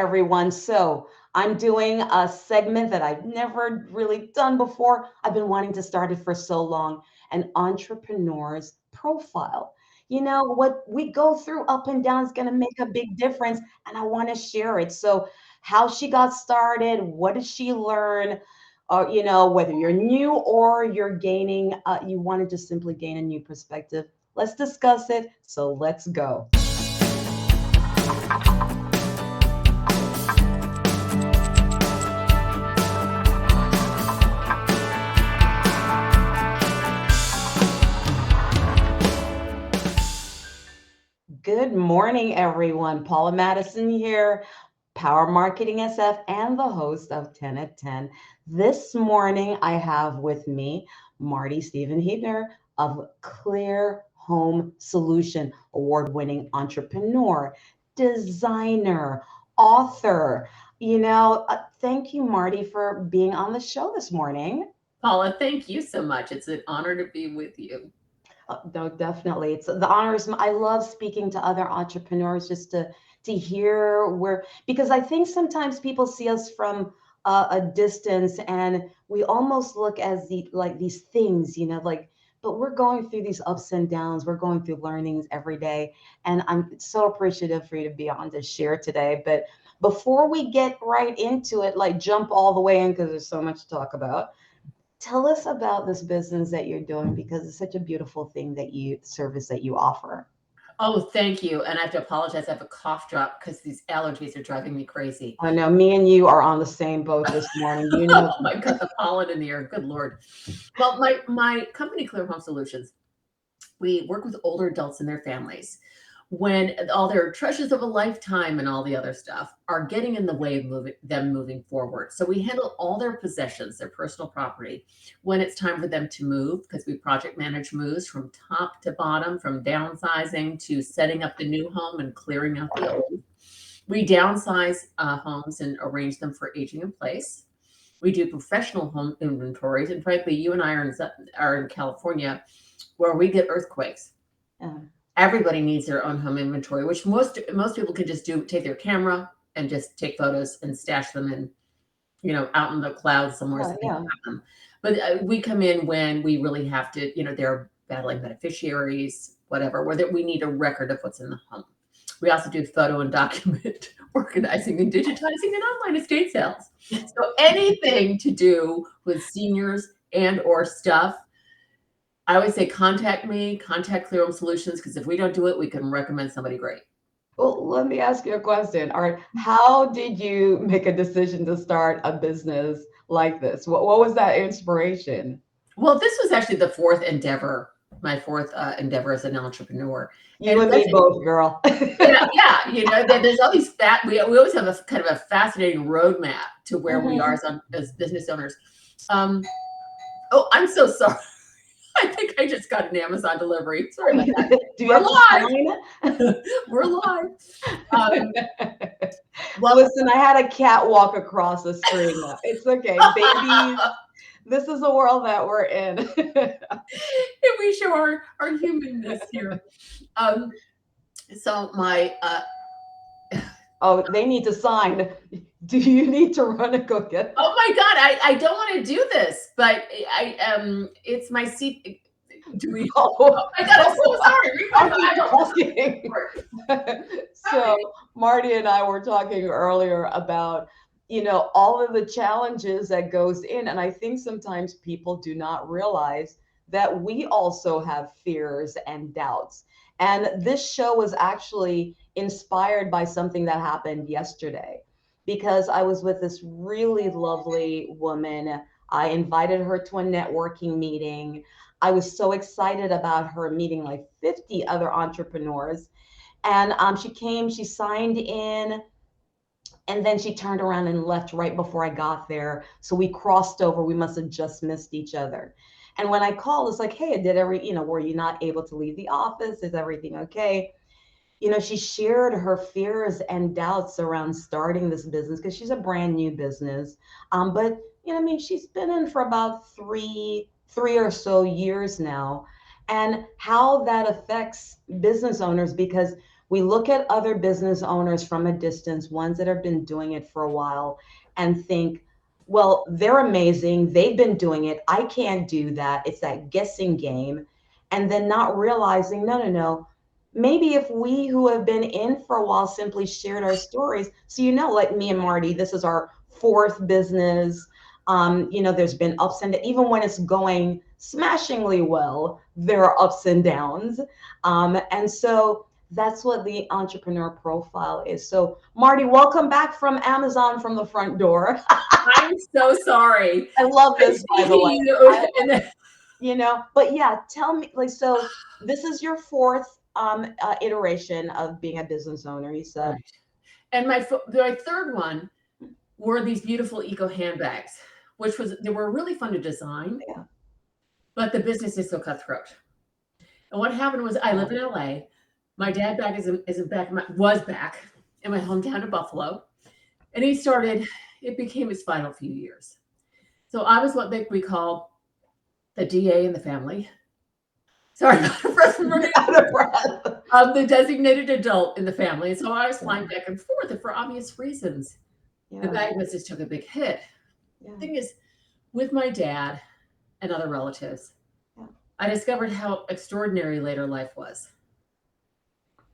everyone. So, I'm doing a segment that I've never really done before. I've been wanting to start it for so long, an entrepreneur's profile. What we go through up and down is going to make a big difference, and I want to share it. So, how she got started, what did she learn? Whether you're new or you're gaining, you want to just simply gain a new perspective. Let's discuss it. So, let's go. Good morning, everyone. Paula Madison here, Power Marketing SF, and the host of 10 at 10. This morning, I have with me Marty Stevens-Heebner of Clear Home Solution, award-winning entrepreneur, designer, author. Thank you, Marty, for being on the show this morning. Paula, thank you so much. It's an honor to be with you. No, definitely. It's the honors. I love speaking to other entrepreneurs just to hear where because I think sometimes people see us from a distance and we almost look as the like these things, like but we're going through these ups and downs. We're going through learnings every day, and I'm so appreciative for you to be on to share today. But before we get right into it, like jump all the way in because there's so much to talk about. Tell us about this business that you're doing because it's such a beautiful thing that you service that you offer. Oh, thank you. And I have to apologize. I have a cough drop because these allergies are driving me crazy. I know me and you are on the same boat this morning. Oh my God, the pollen in the air. Good Lord. Well, my company, Clear Home Solutions, we work with older adults and their families when all their treasures of a lifetime and all the other stuff are getting in the way of moving forward. So we handle all their possessions, their personal property, when it's time for them to move, because we project manage moves from top to bottom, from downsizing to setting up the new home and clearing out the old. We downsize homes and arrange them for aging in place. We do professional home inventories, and frankly, you and I are in California, where we get earthquakes. Yeah. Everybody needs their own home inventory, which most people can just do, take their camera and just take photos and stash them in, out in the clouds somewhere so Yeah, they can yeah. have them. But we come in when we really have to, they're battling beneficiaries, whatever, where we need a record of what's in the home. We also do photo and document organizing and digitizing and online estate sales. So anything to do with seniors and or stuff, I always say contact me, contact Clear Home Solutions, because if we don't do it, we can recommend somebody great. Well, let me ask you a question. All right. How did you make a decision to start a business like this? What was that inspiration? Well, this was actually the fourth endeavor, my fourth endeavor as an entrepreneur. And You it and was me actually, both, girl. yeah, there's all these we always have a kind of a fascinating roadmap to where we are Mhm. as business owners. Um, oh, I'm so sorry. I think I just got an Amazon delivery. Sorry about that. Do you We're have to sign? live. We're live. Um, well, Listen, I had a cat walk across the street. It's okay. Babies, this is the world that we're in. if we show our humanness here. Um, so my Oh, they need to sign. Do you need to run and go get oh them? my God, I don't want to do this, but it's my seat. Do we? Oh Oh, my God, I'm so oh, sorry. I'll I keep don't talking. So, sorry. Marty and I were talking earlier about, all of the challenges that goes in. And I think sometimes people do not realize that we also have fears and doubts. And this show was actually inspired by something that happened yesterday because I was with this really lovely woman. I invited her to a networking meeting. I was so excited about her meeting like 50 other entrepreneurs. And she came, she signed in, and then she turned around and left right before I got there. So we crossed over. We must have just missed each other. And when I called, it's like, hey, were you not able to leave the office? Is everything okay? She shared her fears and doubts around starting this business because she's a brand new business. But I mean, she's been in for about three or so years now, and how that affects business owners because We look at other business owners from a distance, ones that have been doing it for a while, and think, well, they're amazing. They've been doing it. I can't do that. It's that guessing game. And then not realizing, no, no, no. Maybe if we who have been in for a while simply shared our stories. So, like me and Marty, this is our fourth business. There's been ups and downs. Even when it's going smashingly well, there are ups and downs. And so that's what the entrepreneur profile is. So, Marty, welcome back from Amazon from the front door. I'm so sorry. I love this, by the way. And then, But yeah, tell me, like, so this is your fourth iteration of being a business owner, you said. right. And my third one were these beautiful eco handbags, they were really fun to design, Yeah. but the business is so cutthroat. And what happened was I live in LA. My dad was back in my hometown of Buffalo. And it became his final few years. So I was what we call the DA in the family. Sorry, not a breath from running Out of breath. of the designated adult in the family. And so I was flying back and forth, and for obvious reasons. The Yeah. bag business took a big hit. Yeah. The thing is, with my dad and other relatives, Yeah. I discovered how extraordinary later life was.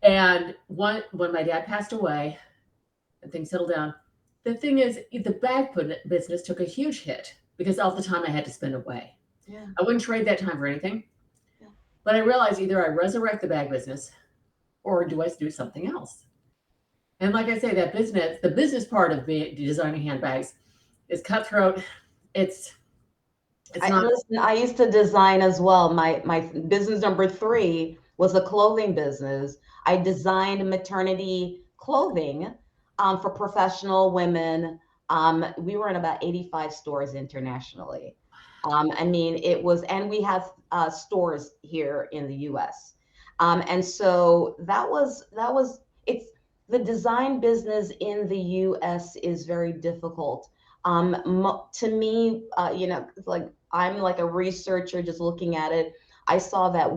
And when my dad passed away and things settled down, the thing is, the business took a huge hit because all the time I had to spend away. Yeah. I wouldn't trade that time for anything. Yeah. But I realized either I resurrect the bag business or do I do something else? And like I say, the business part of designing handbags is cutthroat. It's not. Listen, I used to design as well. My business number 3 was a clothing business. I designed maternity clothing for professional women. We were in about 85 stores internationally. And we have stores here in the U.S. And so it's the design business in the U.S. is very difficult. To me, like I'm like a researcher just looking at it. I saw that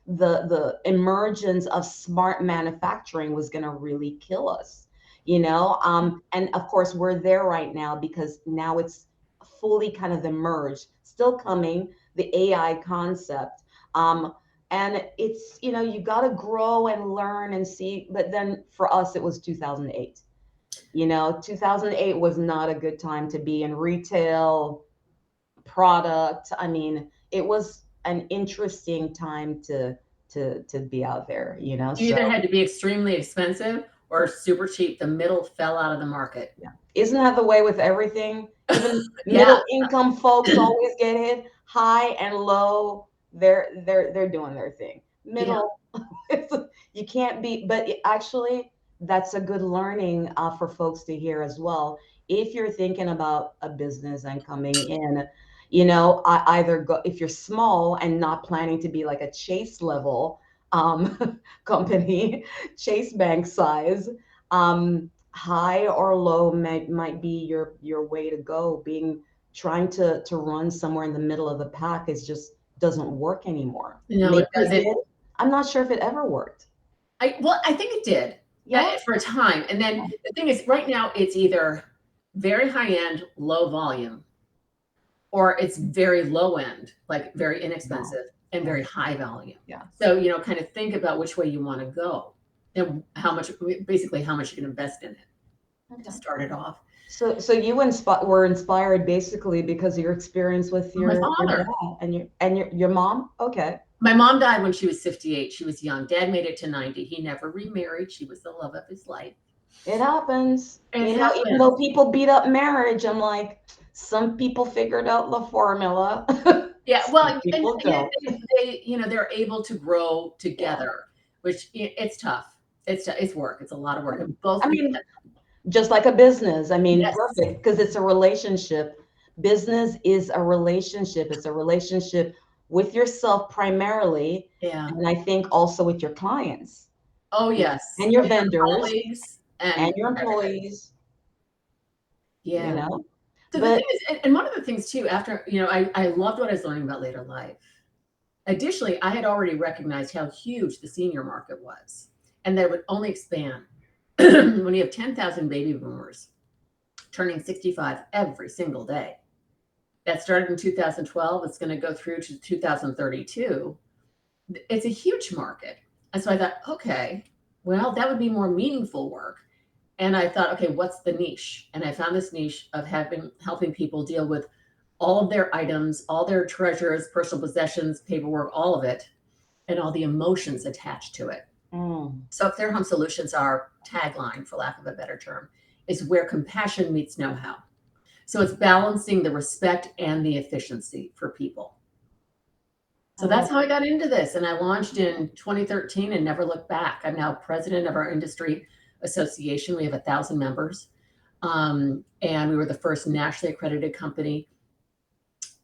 the emergence of smart manufacturing was going to really kill us, and of course we're there right now because now it's fully kind of emerged, still coming, the AI concept. And it's, you got to grow and learn and see. But then for us, it was 2008. 2008 was not a good time to be in retail product. I mean, it was an interesting time to be out there, You so either had to be extremely expensive or super cheap. The middle fell out of the market. yeah. Isn't that the way with everything? Even Yeah. middle income folks always get hit. High and low, they're doing their thing. Middle, you can't be. But actually, that's a good learning for folks to hear as well. If you're thinking about a business and coming in, I either go if you're small and not planning to be like a Chase level company, Chase Bank size. High or low might be your way to go. Trying to run somewhere in the middle of the pack is just doesn't work anymore. No, Maybe it doesn't. did. I'm not sure if it ever worked. I think it did. Yeah. For a time. And then the thing is, right now it's either very high end, low volume, or it's very low end, like very inexpensive and very high volume. Yeah. So, kind of think about which way you want to go and basically how much you can invest in it to start it off. So you were inspired basically because of your experience with My your father. dad and your mom. Okay. My mom died when she was 58. She was young. Dad made it to 90. He never remarried. She was the love of his life. It happens. It Even happens. though people beat up marriage, I'm like, some people figured out the formula. Yeah, Some well, people and don't. they're able to grow together, which it's tough. It's work. It's a lot of work. And both. I mean, just like a business. I mean, Yes. perfect, because it's a relationship. Business is a relationship. It's a relationship with yourself primarily, Yeah. and I think also with your clients. Oh yes. And your vendors colleagues and your everybody. employees. Yeah. So the But thing is, and one of the things too, after I loved what I was learning about later life. Additionally, I had already recognized how huge the senior market was. and that it would only expand when you have 10,000 baby boomers turning 65 every single day. That started in 2012. It's going to go through to 2032. It's a huge market. And so I thought, okay, well, that would be more meaningful work. And I thought, okay, what's the niche? And I found this niche of helping people deal with all of their items, all their treasures, personal possessions, paperwork, all of it, and all the emotions attached to it. So Clear Home Solutions, our tagline, for lack of a better term, is where compassion meets know-how. So it's balancing the respect and the efficiency for people. So that's how I got into this. And I launched in 2013 and never looked back. I'm now president of our industry association. We have 1,000 members. And we were the first nationally accredited company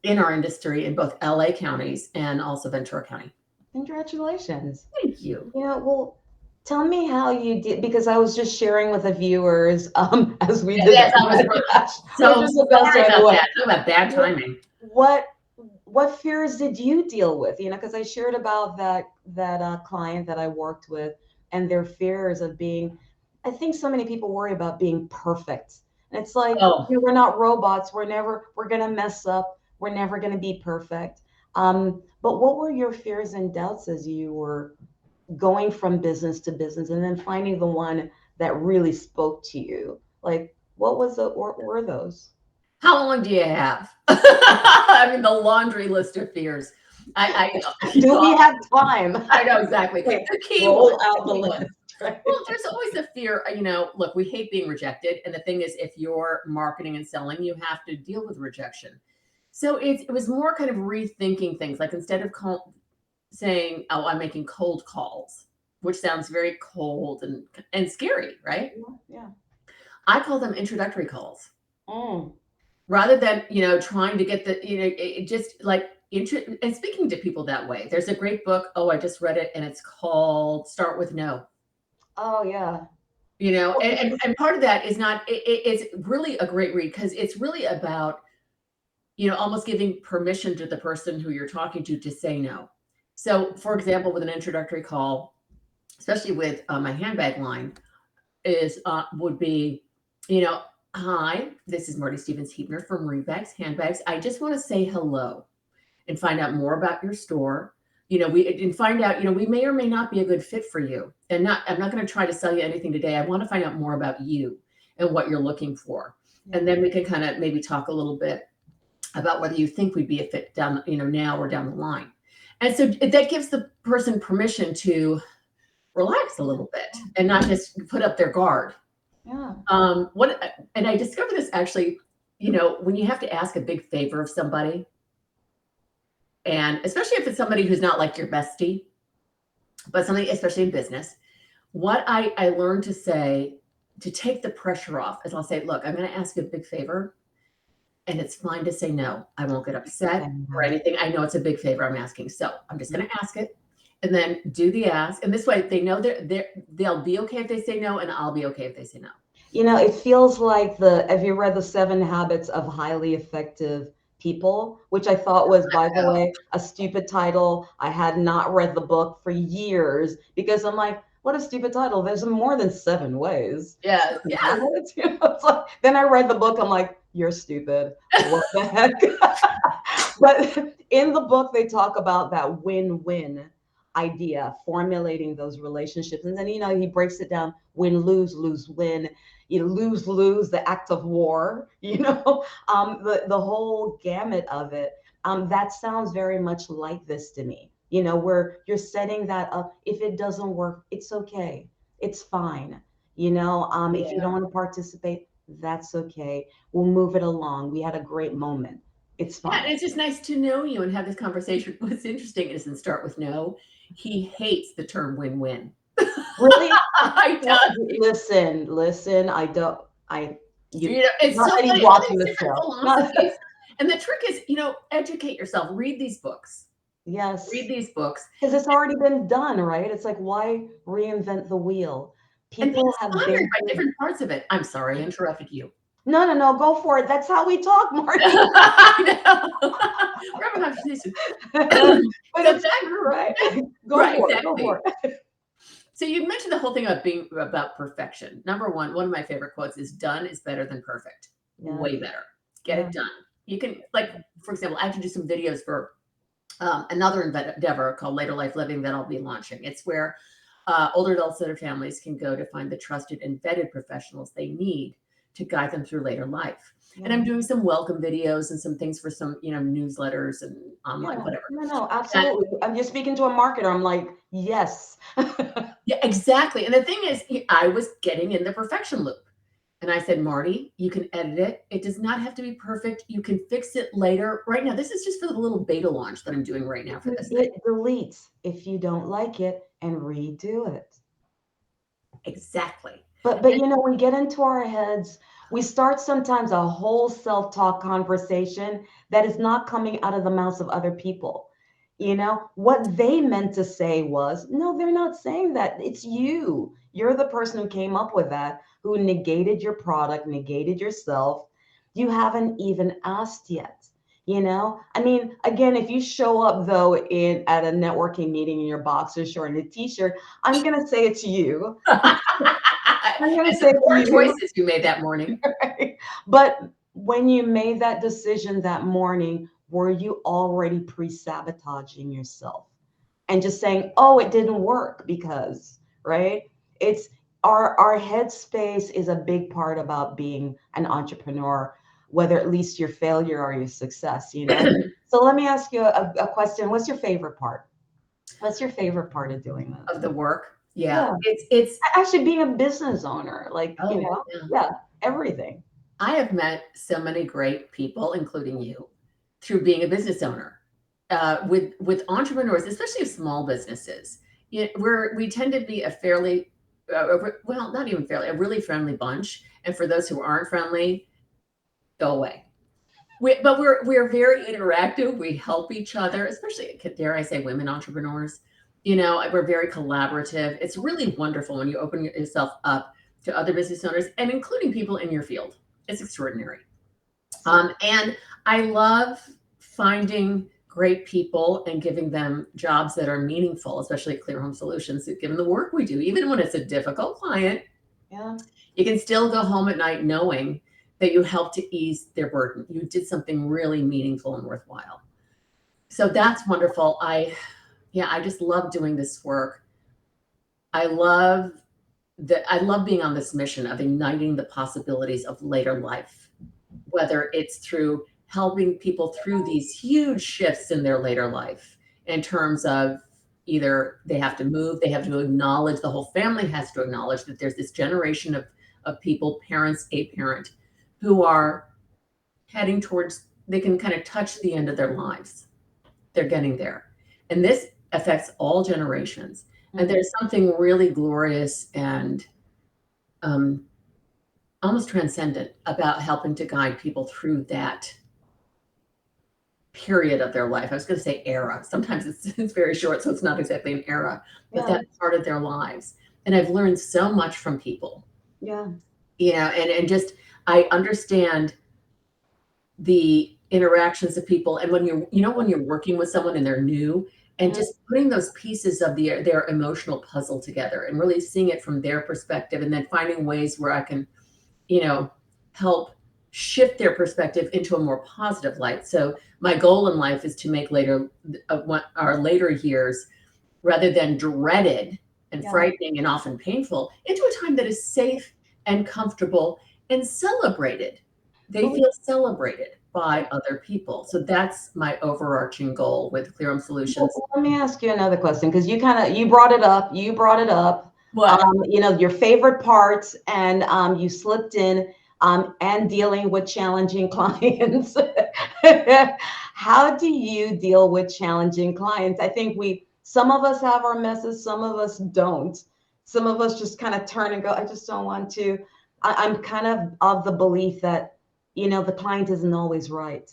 in our industry in both LA counties and also Ventura County. Congratulations. Thank you. Yeah, well, tell me how you did, because I was just sharing with the viewers as we did. Yes, I was so sorry about that. Talk about bad timing. What fears did you deal with? Because I shared about that client that I worked with and their fears of being. I think so many people worry about being perfect, and it's like we're not robots. We're gonna mess up. We're never gonna be perfect. But what were your fears and doubts as you were going from business to business and then finding the one that really spoke to you? Like, what were those? How long do you have? I mean, the laundry list of fears. Do we have time? I know exactly. The key roll out the list. Right? Well, there's always a fear. Look, we hate being rejected, and the thing is, if you're marketing and selling, you have to deal with rejection. So it was more kind of rethinking things. Like instead of saying, "Oh, I'm making cold calls," which sounds very cold and scary, right? Yeah. I call them introductory calls. Rather than, trying to get just like and speaking to people that way. There's a great book. Oh, I just read it, and it's called Start With No. Oh, yeah. And part of that is it's really a great read because it's really about, almost giving permission to the person who you're talking to say no. So, for example, with an introductory call, especially with my handbag line, would be, hi, this is Marty Stevens-Heebner from Rebags Handbags. I just want to say hello and find out more about your store. Find out, we may or may not be a good fit for you. And I'm not going to try to sell you anything today. I want to find out more about you and what you're looking for. And then we can kind of maybe talk a little bit about whether you think we'd be a fit down, now or down the line. And so that gives the person permission to relax a little bit and not just put up their guard. Yeah. And I discovered this actually, when you have to ask a big favor of somebody, and especially if it's somebody who's not like your bestie, but somebody, especially in business, what I learned to say to take the pressure off is I'll say, look, I'm going to ask you a big favor, and it's fine to say no. I won't get upset or anything. I know it's a big favor I'm asking, so I'm just going to ask it. And then do the ask. And this way they know they'll be okay if they say no, and I'll be okay if they say no. It feels like have you read The 7 Habits of Highly Effective People, which I thought was, by the way, a stupid title. I had not read the book for years because I'm like, what a stupid title. There's more than 7 ways. Yeah. Then I read the book. I'm like, you're stupid. What the heck? But in the book, they talk about that win-win idea, formulating those relationships. And then, he breaks it down: win, lose, lose, win, lose, the act of war, the whole gamut of it. That sounds very much like this to me, where you're setting that up. If it doesn't work, it's okay. It's fine. If you don't want to participate, that's okay. We'll move it along. We had a great moment. It's fine. Yeah, it's just nice to know you and have this conversation. What's interesting is in Start With No, he hates the term win-win. Really? I don't. Listen. I don't. It's so funny. Watching the show. And the trick is, educate yourself. Read these books. Yes. Read these books because it's already been done, right? It's like, why reinvent the wheel? People have been by different parts of it. I'm sorry, I interrupted you. No, go for it. That's how we talk, Marty. I know. We're having a conversation. But it's right. Go for it. So you mentioned the whole thing about being about perfection. Number one of my favorite quotes is done is better than perfect. Yes. Way better. Get Yeah. it done. You can, like, for example, I have to do some videos for another endeavor called Later Life Living that I'll be launching. It's where older adults and their families can go to find the trusted and vetted professionals they need to guide them through later life. And Yeah. I'm doing some welcome videos and some things for some, newsletters and online, Yeah. whatever. No, And absolutely. I'm just speaking to a marketer. I'm like, yes. yeah, exactly. And the thing is, I was getting in the perfection loop. And I said, Marty, you can edit it. It does not have to be perfect. You can fix it later. Right now, this is just for the little beta launch that I'm doing right now for You this thing. hit delete if you don't like it and redo it. Exactly. But we get into our heads, we start sometimes a whole self-talk conversation that is not coming out of the mouths of other people. What they meant to say was, no, they're not saying that. It's you. You're the person who came up with that, who negated your product, negated yourself. You haven't even asked yet. I mean, again, if you show up though in at a networking meeting in your boxer short and a t-shirt, I'm gonna say it's you. I'm going to And say some to poor you, choices you made that morning. right? But when you made that decision that morning, were you already pre-sabotaging yourself and just saying, "Oh, it didn't work because," right? It's our headspace is a big part about being an entrepreneur, whether at least your failure or your success. So let me ask you a question. What's your favorite part? What's your favorite part of doing that? Of the work. Yeah. Yeah. It's Actually being a business owner, like, oh yeah. yeah, everything. I have met so many great people, including you, through being a business owner. With entrepreneurs, especially of small businesses, we tend to be a fairly well, not even fairly, a really friendly bunch. And for those who aren't friendly, go away. But we're very interactive. We help each other, especially, dare I say, women entrepreneurs. We're very collaborative. It's really wonderful when you open yourself up to other business owners and including people in your field. It's extraordinary. So And I love finding great people and giving them jobs that are meaningful, especially at Clear Home Solutions, given the work we do. Even when it's a difficult client, yeah, you can still go home at night knowing that you helped to ease their burden. You did something really meaningful and worthwhile. So that's wonderful. I just love doing this work. I love I love being on this mission of igniting the possibilities of later life, whether it's through helping people through these huge shifts in their later life in terms of either they have to move, they have to acknowledge, the whole family has to acknowledge that there's this generation of people, parents, a parent, who are heading towards, they can kind of touch the end of their lives. They're getting there. And this affects all generations. And mhm, there's something really glorious and um, almost transcendent about helping to guide people through that period of their life. I was going to say era. Sometimes it's very short, so it's not exactly an era, but yeah, that part of their lives. And I've learned so much from people, yeah, and just I understand the interactions of people. And when you're working with someone and they're new, and mhm, just putting those pieces of their emotional puzzle together and really seeing it from their perspective, and then finding ways where I can you know, help shift their perspective into a more positive light. So my goal in life is to make our later years, rather than dreaded and yeah. frightening and often painful, into a time that is safe and comfortable and celebrated. They Well, feel celebrated by other people. So that's my overarching goal with Clear Home Solutions. let me ask you another question because you brought it up. You brought it up. What? Your favorite parts, and you slipped in and dealing with challenging clients. How do you deal with challenging clients? I think some of us have our messes, some of us don't. Some of us just kind of turn and go, I just don't want to. I'm kind of the belief that, the client isn't always right.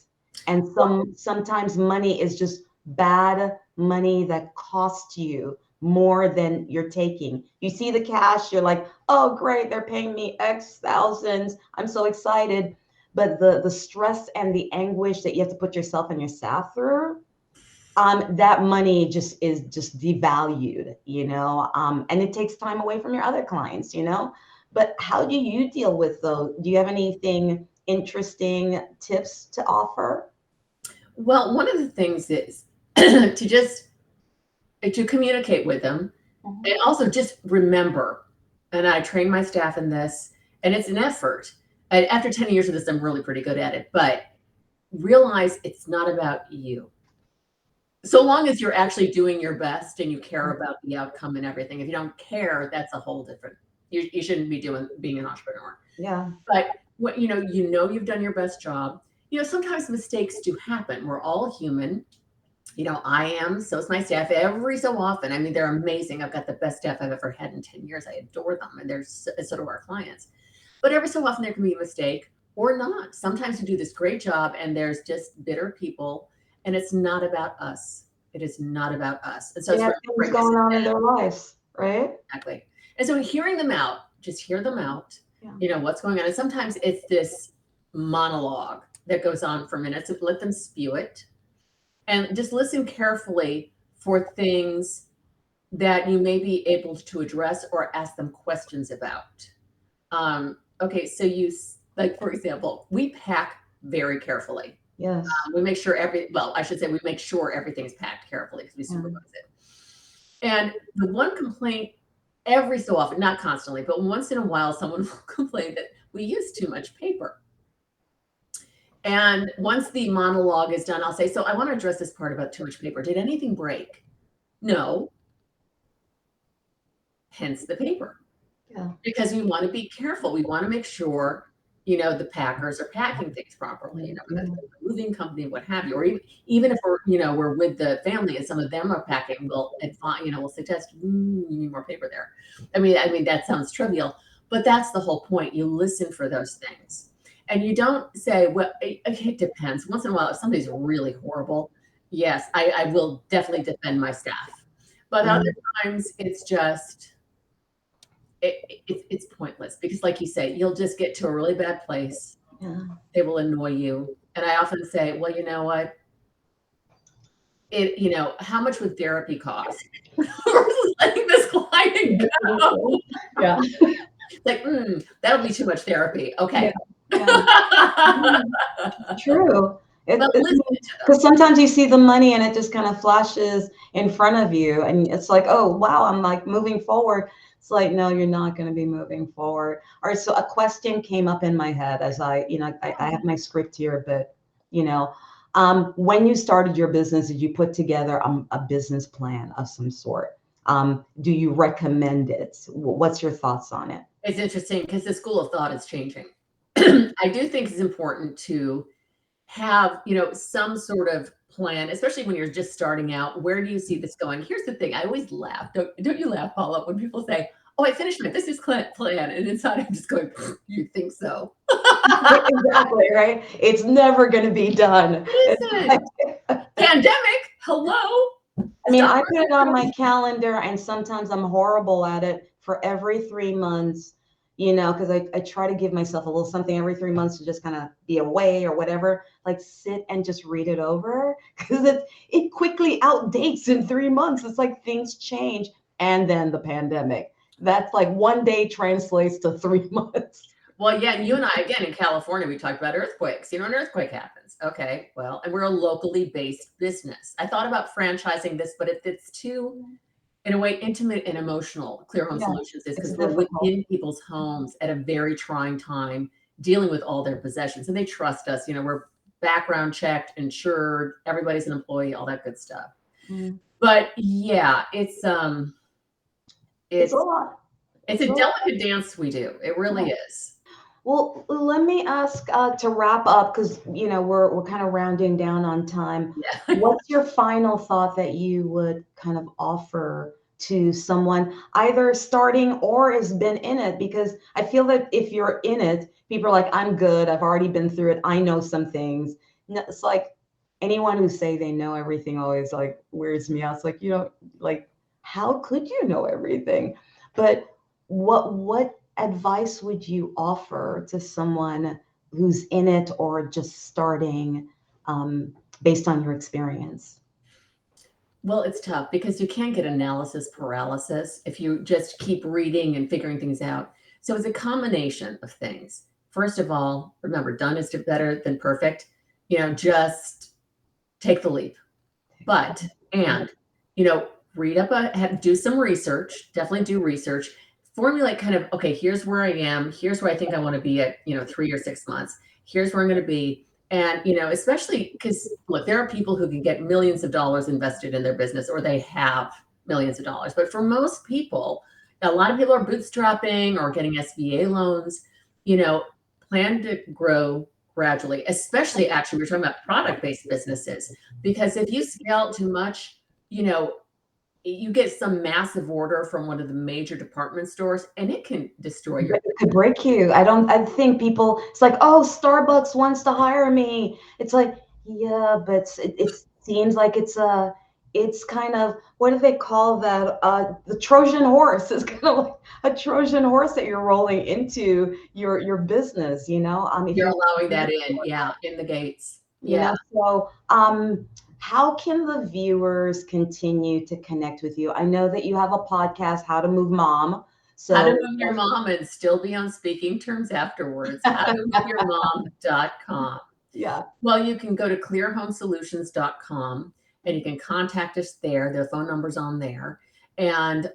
And sometimes money is just bad money that costs you more than you're taking. You see the cash, you're like, oh great, they're paying me X thousands. I'm so excited. But the stress and the anguish that you have to put yourself and your staff through, that money just is just devalued, and it takes time away from your other clients, But how do you deal with those? Do you have anything interesting tips to offer? Well, one of the things is to just to communicate with them, and Mhm. also just remember, and I train my staff in this, and it's an effort. And after 10 years of this, I'm really pretty good at it, but realize it's not about you. So long as you're actually doing your best and you care about the outcome and everything. If you don't care, that's a whole different. You shouldn't be doing being an entrepreneur. Yeah. But what you've done your best job. Sometimes mistakes do happen. We're all human. I am. So is my staff. Every so often, I mean, they're amazing. I've got the best staff I've ever had in 10 years. I adore them, and so do our clients. But every so often, there can be a mistake or not. Sometimes we do this great job, and there's just bitter people, and it's not about us. It is not about us. And so They it's have things remembering this. going on in their lives, right? Exactly. And so hearing them out, just hear them out, Yeah. what's going on. And sometimes it's this monologue that goes on for minutes. Let them spew it and just listen carefully for things that you may be able to address or ask them questions about. Okay, so like, for example, we pack very carefully. Yes. We make sure I should say we make sure everything's packed carefully because we Yeah. supervise it. And the one complaint every so often, not constantly, but once in a while, someone will complain that we use too much paper. And once the monologue is done, I'll say, so I want to address this part about too much paper. Did anything break? No, hence the paper. Yeah. Because we want to be careful. We want to make sure, the packers are packing things properly, Yeah. the moving company, what have you, or even if we're with the family and some of them are packing, we'll suggest, you need more paper there. I mean, that sounds trivial, but that's the whole point. You listen for those things. And you don't say, well, it depends. Once in a while, if somebody's really horrible, yes, I will definitely defend my staff. But Yeah. other times it's just, it's pointless because, like you say, you'll just get to a really bad place. Yeah. They will annoy you. And I often say, well, you know what? How much would therapy cost versus letting this client go? Yeah. Like, that'll be too much therapy. Yeah. Okay. Yeah. True. But It's listen to them. because sometimes you see the money and it just kind of flashes in front of you, and it's like, oh wow, I'm like moving forward. It's like, no, you're not going to be moving forward. All right, so a question came up in my head as I have my script here, but when you started your business, did you put together a business plan of some sort? Do you recommend it? What's your thoughts on it? It's interesting because the school of thought is changing. I do think it's important to have, some sort of plan, especially when you're just starting out. Where do you see this going? Here's the thing. I always laugh. Don't you laugh, Paula, when people say, oh, I finished my business plan. And inside I'm just going, you think so? Exactly, right? It's never going to be done. Listen, pandemic, hello. I mean, Stop I put it on running. my calendar, and sometimes I'm horrible at it for every 3 months, because I try to give myself a little something every 3 months to just kind of be away or whatever, like sit and just read it over because it quickly outdates in 3 months. It's like things change. And then the pandemic. That's like one day translates to 3 months. Well, yeah, and you and I, again, in California, we talked about earthquakes. An earthquake happens. Okay, well, and we're a locally based business. I thought about franchising this, but it's too, in a way, intimate and emotional. Clear Home Yeah, Solutions is it's because we're difficult. within people's homes at a very trying time, dealing with all their possessions, and they trust us. We're background checked, insured, everybody's an employee, all that good stuff. Mm. But yeah, It's a it's lot. it's It's a a lot. delicate dance we do. It really is. Well, let me ask to wrap up because we're kind of rounding down on time. Yeah. What's your final thought that you would kind of offer to someone either starting or has been in it? Because I feel that if you're in it, people are like, "I'm good. I've already been through it. I know some things." No, it's like anyone who say they know everything always like weirds me out. It's like like how could you know everything? But what advice would you offer to someone who's in it or just starting based on your experience? Well, it's tough because you can't get analysis paralysis if you just keep reading and figuring things out. So it's a combination of things. First of all, remember, done is better than perfect. Just take the leap. But, and, you know, read up, do some research, definitely do research, formulate kind of, okay, here's where I am, here's where I think I want to be at, 3 or 6 months, here's where I'm going to be. And, especially because look, there are people who can get millions of dollars invested in their business or they have millions of dollars. But for most people, a lot of people are bootstrapping or getting SBA loans, you know, plan to grow gradually, especially actually, we're talking about product-based businesses, because if you scale too much, you know, you get some massive order from one of the major department stores and it can destroy your It could break you. I think people, it's like, oh, Starbucks wants to hire me. It's like, yeah, but it seems like it's kind of, what do they call that? The Trojan horse. It's kind of like a Trojan horse that you're rolling into your business, if you're you're allowing that in, yeah, in the gates. Yeah. So, how can the viewers continue to connect with you? I know that you have a podcast, How to Move Mom. How to So, move your mom and still be on speaking terms afterwards. Howtomoveyourmom.com. yeah. Well, you can go to clearhomesolutions.com and you can contact us there. Their phone number's on there. And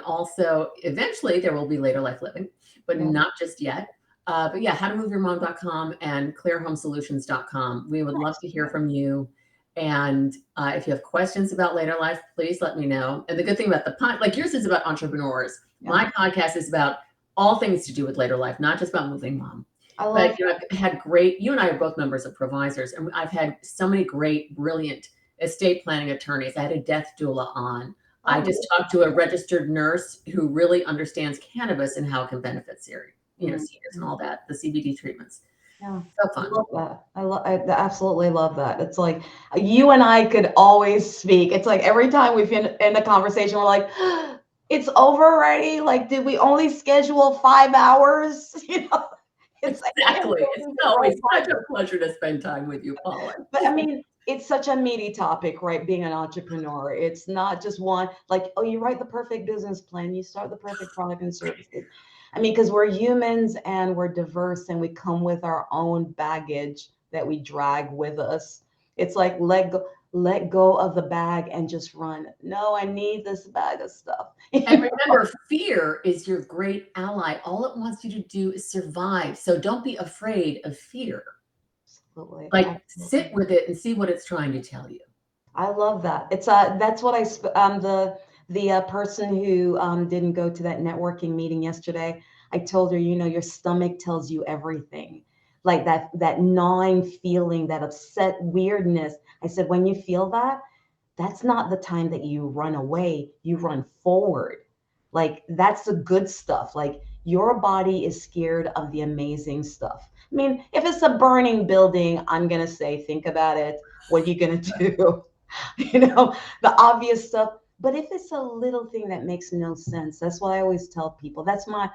also eventually there will be Later Life Living, but Yeah. not just yet. But yeah, howtomoveyourmom.com and clearhomesolutions.com. We would love to hear from you. And if you have questions about later life, please let me know. And the good thing about like yours is about entrepreneurs. Yeah. My podcast is about all things to do with later life, not just about moving mom. But I've had you and I are both members of Provisors, and I've had so many great, brilliant estate planning attorneys. I had a death doula on. I just talked to a registered nurse who really understands cannabis and how it can benefit seniors and all that, the CBD treatments. Yeah. So fun. I love that. I absolutely love that. It's like you and I could always speak. It's like every time we end a conversation, we're like, it's over already. Like, did we only schedule 5 hours? It's exactly. It's always such a pleasure to spend time with you, Paula. But I mean, it's such a meaty topic, right? Being an entrepreneur. It's not just one, like, oh, you write the perfect business plan, you start the perfect product and services. I mean, because we're humans and we're diverse and we come with our own baggage that we drag with us. It's like let go of the bag and just run. No, I need this bag of stuff. And remember, fear is your great ally. All it wants you to do is survive. So don't be afraid of fear. Absolutely. Like sit with it and see what it's trying to tell you. I love that. It's that's what the person who didn't go to that networking meeting yesterday. I told her, your stomach tells you everything. Like that gnawing feeling, that upset weirdness. I said, when you feel that, that's not the time that you run away. You run forward. Like that's the good stuff. Like your body is scared of the amazing stuff. I mean, if it's a burning building, I'm gonna say, think about it. What are you gonna do? The obvious stuff. But if it's a little thing that makes no sense, that's what I always tell people. That's my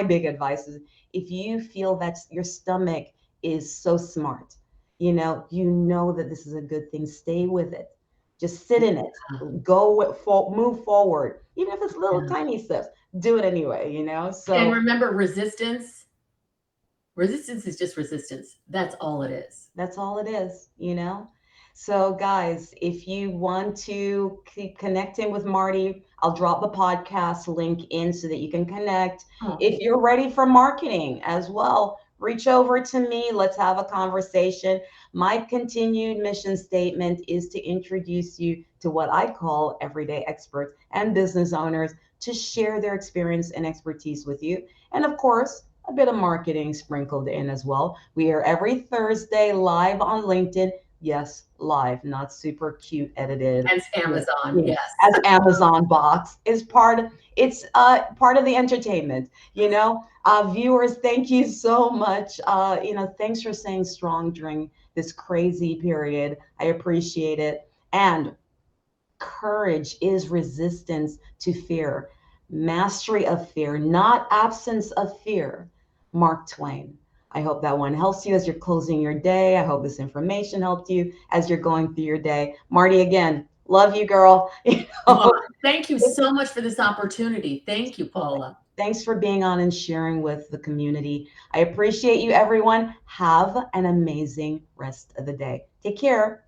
big advice is if you feel that your stomach is so smart, that this is a good thing, stay with it. Just sit in it. Move forward. Even if it's little tiny steps, do it anyway, So and remember, resistance is just resistance. That's all it is. That's all it is, So, guys, if you want to keep connecting with Marty, I'll drop the podcast link in so that you can connect. If you're ready for marketing as well, reach over to me. Let's have a conversation. My continued mission statement is to introduce you to what I call everyday experts and business owners to share their experience and expertise with you. And of course, a bit of marketing sprinkled in as well. We are every Thursday live on LinkedIn. Yes, live, not super cute edited. As Amazon, yes. As Amazon box is it's part of the entertainment, viewers, thank you so much. Thanks for staying strong during this crazy period. I appreciate it. And courage is resistance to fear, mastery of fear, not absence of fear. Mark Twain. I hope that one helps you as you're closing your day. I hope this information helped you as you're going through your day. Marty, again, Love you, girl. You Well, know, thank you so much for this opportunity. Thank you, Paula. thanks for being on and sharing with the community. I appreciate you, everyone. Have an amazing rest of the day. Take care.